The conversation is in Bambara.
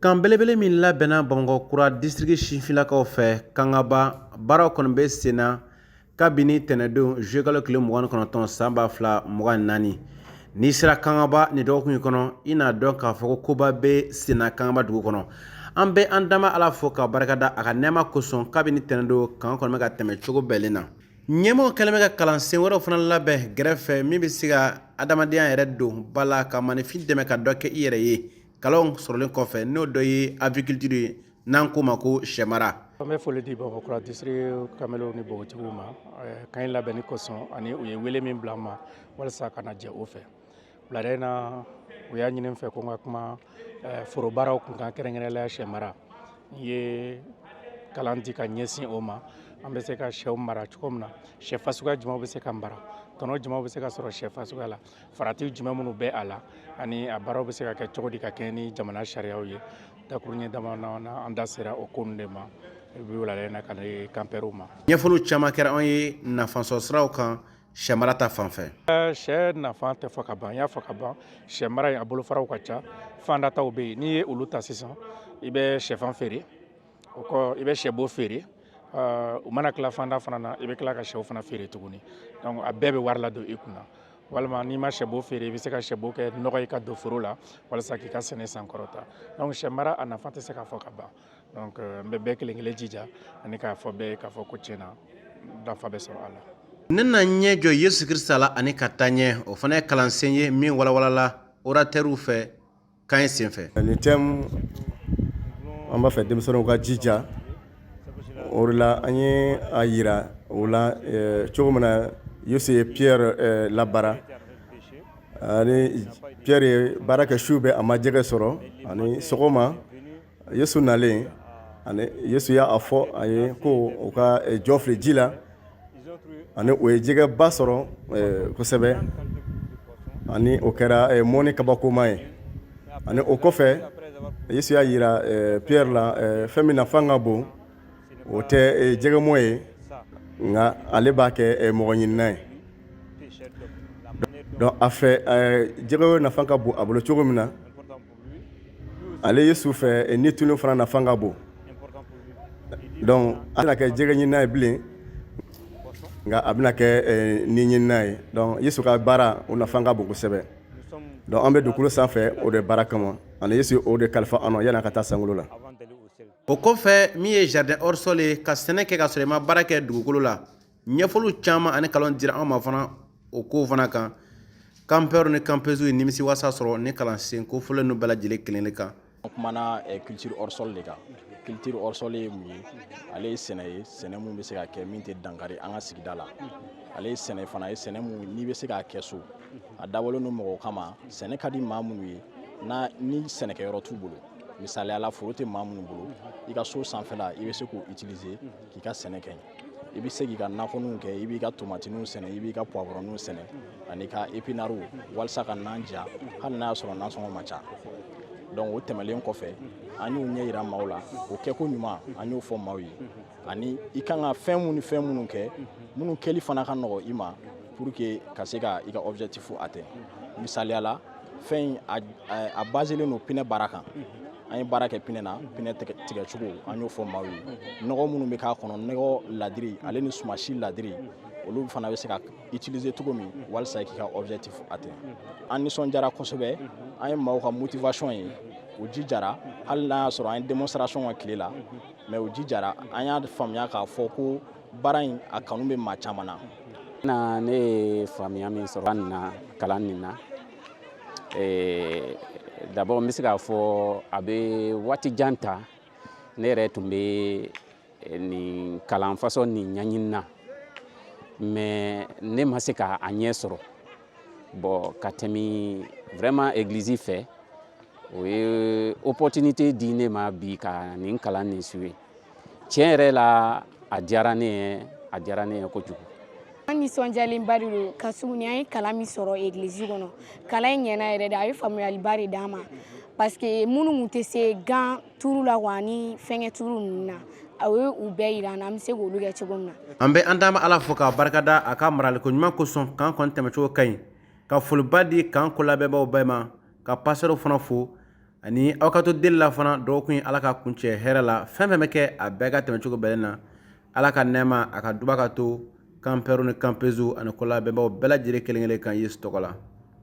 Kan belebele min labɛnna Bamakɔ Kura district sifinlakaw fɛ kangaba baaraw kɔni bɛ sen na kabini tɛnɛndon juillet kalo tile 29 san 2024 n'i sera kangaba ni dɔgɔkun in kɔnɔ i n'a dɔn k'a fɔ ko koba bɛ sen na kangaba dugu kɔnɔ an bɛ an dama ala fo ka barikada a ka nɛɛma kosɔn kabini tɛnɛndon kan kɔni bɛ ka tɛmɛ cogo bɛɛlen na ɲɛmɔgɔ kɛlen bɛ ka kalansen wɛrɛw fana labɛn gɛrɛfɛ min bɛ se ka adamadenya yɛrɛ don ba la ka manifin dɛmɛ ka dɔ kɛ i yɛrɛ ye kalanw sɔrɔlen kɔfɛ n'o dɔ ye agriculture ye n'an ko ma ko sɛmara. An bɛ foli di Bamakɔ Kura district kamelew ni bogotigiw ma kan in labɛnni kosɔn ani u ye wele min bila ma walasa ka na jɛ o fɛ wulada in na u y'a ɲini n fɛ ko n ka kuma foro baaraw kun kan kɛrɛnkɛrɛnnenya sɛmara n ye kalan di ka ɲɛsin o ma an bɛ se ka sɛw mara cogo min na sɛ fasuguya jumɛn bɛ se ka mara tɔnɔ jumɛn bɛ se ka sɔrɔ sɛ fasuguya la farati jumɛn minnu bɛ a la ani a baaraw bɛ se ka kɛ cogo di ka kɛ ni jamana sariyaw ye dakuruɲɛ dama na an da sera o ko de ma wulada na ka ne kanpɛriw ma ɲɛfɔliw caman kɛra an ye nafasɔrɔ siraw kan sɛmara ta fanfɛ sɛ nafa tɛ fɔ ka ban n y'a fɔ ka ban sɛ mara a bolofaraw ka ca fandataw bɛ yen n'i ye olu ta sisan i bɛ sɛfan feere o kɔ i bɛ sɛbo feere u mana tila fanda fana na i bɛ tila ka sɛw fana feere tuguni donc a bɛɛ bɛ wari ladon i kunna walima n'i ma sɛbo feere i bɛ se ka sɛbo kɛ nɔgɔ i ka don foro la walasa k'i ka sɛnɛ sankɔrɔta donc sɛ mara a nafa tɛ se ka fɔ ka ban donc n bɛ bɛɛ kelen kelen jija ani k'a fɔ bɛɛ k'a fɔ ko tiɲɛna nafa bɛ sɔrɔ a la. ne na ɲɛ jɔ Yesu Kirista la ani ka taa ɲɛ o fana ye kalansen ye min walawalala orateur fɛ kan in sen fɛ. Ni thème an b'a fɛ denmisɛnninw ka jija o de la an ye a yira o la cogo min na Yesu ye Pierre labara ani Pierre ye baara kɛ su bɛɛ a ma jɛgɛ sɔrɔ ani sɔgɔma Yesu nalen ani Yesu y'a fɔ a ye ko o ka jɔ fili ji la ani o ye jɛgɛba sɔrɔ kosɛbɛ ani o kɛra mɔni kabakoma ye ani o kɔfɛ Yesu y'a yira Pierre la fɛn min nafa ka bon o tɛ jɛgɛmɔ ye nka ale b'a kɛ mɔgɔ ɲinina ye donc a fɛ jɛgɛ nafa ka bon a bolo cogo min na ale Yesu fɛ ni tunu fana nafa ka bon donc a bɛna kɛ jɛgɛ ɲinina ye bilen nka a bɛna kɛ ni ɲinina ye donc Yesu ka baara o nafa ka bon kosɛbɛ donc an bɛ dugukolo sanfɛ o de baara kama ani Yesu o de kalifa an na yanni a ka taa sankolo la. o kɔfɛ min ye jardin hors sol ye ka sɛnɛ kɛ ka sɔrɔ i ma baara kɛ dugukolo la ɲɛfɔliw caman ani kalan dira an ma fana o kow fana kan campeurs ni campeuses ye nimisi wasa sɔrɔ ni kalansen kofɔlen n'u bɛɛ lajɛlen kelen kan. an kumana culture hors sol de kan culture hors sol ye mun ye ale ye sɛnɛ mun bɛ se ka kɛ min tɛ dankari an ka sigida la ale ye sɛnɛ fana ye sɛnɛ mun n'i bɛ se k'a kɛ so a dabɔlen don mɔgɔw kama sɛnɛ ka di maa minnu ye ni sɛnɛkɛyɔrɔ t'u bolo misaliya la foro tɛ maa minnu bolo i ka so sanfɛla i bɛ se k'o utiliser k'i ka sɛnɛ kɛ i bɛ se k'i ka nakɔninw kɛ i b'i ka tomatiniw sɛnɛ i b'i ka poivronniw sɛnɛ ani ka épinards walasa ka nan ja hali n'a y'a sɔrɔ nansɔngɔ ma ca donc o tɛmɛlen kɔfɛ an y'o ɲɛ yira maaw la o kɛko ɲuman an y'o fɔ maaw ye ani i kan ka fɛn minnu kɛ minnu kɛli fana ka nɔgɔ i ma pour que ka se ka i ka objectif atteindre misaliya la fɛn a baselen don pinɛ baara kan an ye baara kɛ pinɛ na pinɛ tigɛ cogo an y'o fɔ maaw ye nɔgɔ minnu bɛ k'a kɔnɔ nɔgɔ ladiri ale ni sumasi ladiri olu fana bɛ se ka utiliser cogo min walasa k'i ka objectif atteindre an nisɔndiyara kosɛbɛ an ye maaw ka motivation ye o jijara hali n'a y'a sɔrɔ an ye démonstration kɛ tile la mais o jijara an y'a faamuya k'a fɔ ko baara in a kanu bɛ maa caman na. Ne ye faamuya min sɔrɔ nin na kalan nin na d'abord n bɛ se k'a fɔ a bɛ waati jan ta ne yɛrɛ tun bɛ nin kalan façon nin ɲɛɲini na mais ne ma se k'a ɲɛ sɔrɔ bon ka tɛmɛ vraiment église fɛ o ye opportunité di ne ma bi ka nin kalan nin suit tiɲɛ yɛrɛ la a diyara ne ye kojugu. An nisɔndiyalenba de don ka suguni an ye kalan min sɔrɔ église kɔnɔ kalan in ɲɛna yɛrɛ de a ye faamuyaliba de d'an ma parce que minnu tun tɛ se gan turu la wa ni fɛngɛ turu ninnu na a ye u bɛɛ yira an na an bɛ se k'olu kɛ cogo min na. an bɛ an dama ala fo k'a barikada a ka maraliko ɲuman kosɔn kan kɔni tɛmɛcogo ka ɲi ka foliba di kan ko labɛnbaaw bɛɛ ma ka pasɛrɛw fana fo ani aw ka to deli la fana dɔgɔkun ala ka kuncɛ hɛrɛ la fɛn fɛn bɛ kɛ a bɛɛ ka tɛmɛ cogo bɛlen na ala ka nɛɛma a ka duba ka to kanpɛriw ni kanpezu ani kɔla bɛnbaw bɛɛ lajɛlen kelen kelen kan yesu tɔgɔ la